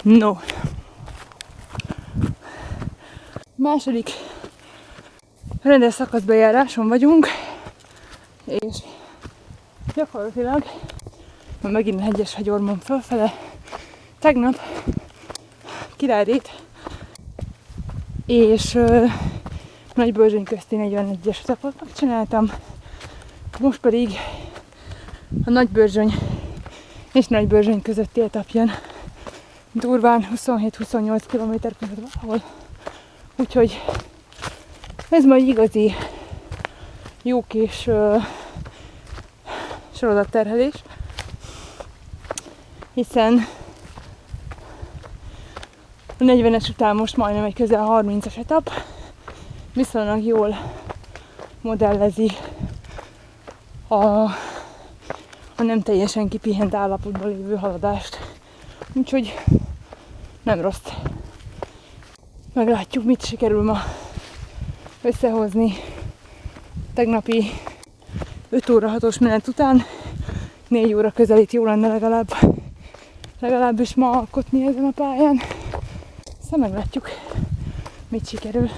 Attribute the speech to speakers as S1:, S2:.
S1: No. Második rendes szakaszbejáráson vagyunk, és gyakorlatilag megint a hegyes hegyormon fölfele. Tegnap Királyrét és Nagybörzsöny közti 41-es etapot megcsináltam. Most pedig a Nagybörzsöny és Nagybörzsöny közötti etap jön. Durván 27-28 km között valahol. Úgyhogy ez majd igazi jó kis sorozatterhelés, hiszen a 40-es után most majdnem egy közel 30-as etap, viszonylag jól modellezi a nem teljesen kipihent állapotban lévő haladást. Úgyhogy nem rossz. Meglátjuk, mit sikerül ma összehozni tegnapi 5 óra 6-os menet után. 4 óra közelít jó lenne legalábbis ma alkotni ezen a pályán. Szóval meglátjuk, mit sikerül.